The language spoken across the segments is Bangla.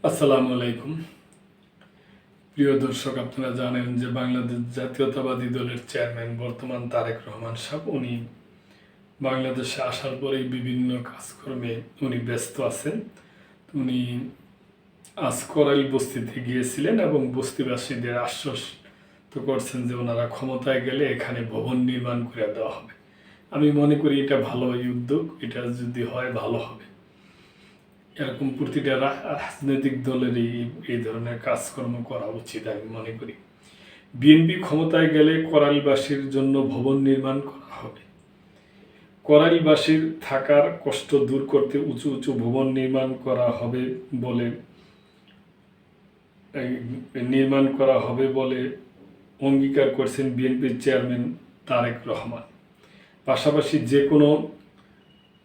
আসসালামু আলাইকুম। প্রিয় দর্শক, আপনারা জানেন যে বাংলাদেশ জাতীয়তাবাদী দলের চেয়ারম্যান বর্তমান তারেক রহমান সাহেব উনি বাংলাদেশে আসার পরেই বিভিন্ন কাজকর্মে উনি ব্যস্ত আছেন। উনি আজ করাইল বস্তিতে গিয়েছিলেন এবং বস্তিবাসীদের আশ্বস্ত করছেন যে ওনারা ক্ষমতায় গেলে এখানে ভবন নির্মাণ করে দেওয়া হবে। আমি মনে করি এটা ভালো উদ্যোগ, এটা যদি হয় ভালো হবে। এরকম প্রতিটা রাজনৈতিক দলেরই এই ধরনের কাজকর্ম করা উচিত আমি মনে করি। বিএনপি ক্ষমতায় গেলে করাইলবাসীর জন্য ভবন নির্মাণ করা হবে। করাইলবাসীর থাকার কষ্ট দূর করতে উঁচু উঁচু ভবন নির্মাণ করা হবে বলে অঙ্গীকার করছেন বিএনপির চেয়ারম্যান তারেক রহমান। পাশাপাশি যে কোনো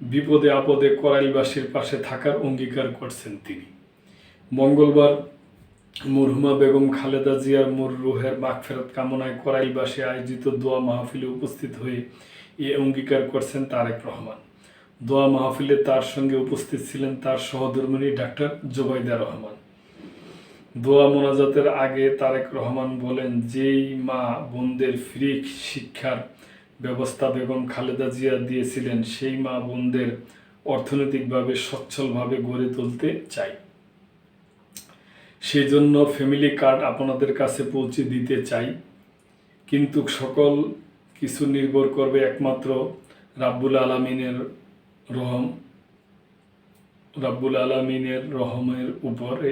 বিপদে আপদে করাইলবাসীর পাশে থাকার অঙ্গীকার করছেন তিনি। মঙ্গলবার মরহুমা বেগম খালেদা জিয়ার রুহের মাগফিরাত কামনায় করাইলবাসী আয়োজিত দোয়া মাহফিলে উপস্থিত হয়ে এই অঙ্গীকার করছেন তারেক রহমান। দোয়া মাহফিলে তার সঙ্গে উপস্থিত ছিলেন তার সহধর্মিণী ডাক্তার জোবাইদা রহমান। দোয়া মোনাজাতের আগে তারেক রহমান বলেন, যেই মা বোনদের ফ্রি শিক্ষার ব্যবস্থা বেগম খালেদা জিয়া দিয়েছিলেন, সেই মা বোনদের অর্থনৈতিকভাবে সচ্ছলভাবে গড়ে তুলতে চাই। সেই জন্য ফ্যামিলি কার্ড আপনাদের কাছে পৌঁছে দিতে চাই। কিন্তু সকল কিছু নির্ভর করবে একমাত্র রাব্বুল আলামিনের রহমের উপরে।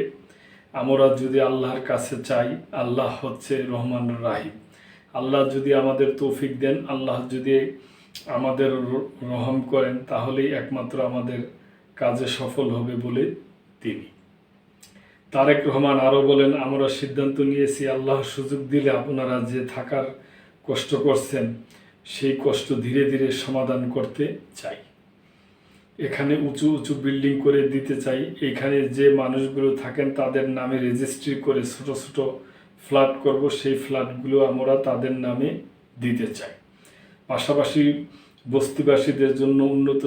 আমরা যদি আল্লাহর কাছে চাই, আল্লাহ হচ্ছে রহমান রাহিম। আল্লাহ যদি আমাদের তৌফিক দেন, আল্লাহ যদি আমাদের রহম করেন, তাহলেই একমাত্র আমাদের কাজে সফল হবে বলে তিনি। তারেক রহমান আরও বলেন, আমরা সিদ্ধান্ত নিয়েছি আল্লাহ সুযোগ দিলে আপনারা যে থাকার কষ্ট করছেন সেই কষ্ট ধীরে ধীরে সমাধান করতে চাই। এখানে উঁচু উঁচু বিল্ডিং করে দিতে চাই। এখানে যে মানুষগুলো থাকেন তাদের নামে রেজিস্ট্রি করে ছোট ছোট ফ্ল্যাট করব, সেই ফ্ল্যাটগুলো আমরা তাদের নামে দিতে চাই। পাশাপাশি বস্তিবাসীদের জন্য উন্নত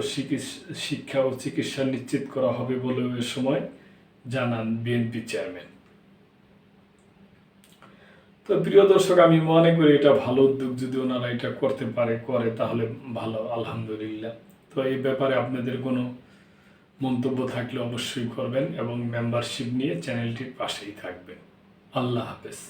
শিক্ষা ও চিকিৎসা নিশ্চিত করা হবে বলে ওই সময় জানান বিএনপি চেয়ারম্যান। তো প্রিয় দর্শক, আমি মনে করি এটা ভালো উদ্যোগ। যদি ওনারা এটা করে তাহলে ভালো, আলহামদুলিল্লাহ। তো এই ব্যাপারে আপনাদের কোনো মন্তব্য থাকলে অবশ্যই করবেন এবং মেম্বারশিপ নিয়ে চ্যানেলটির পাশেই থাকবেন। আল্লাহ হাফেজ।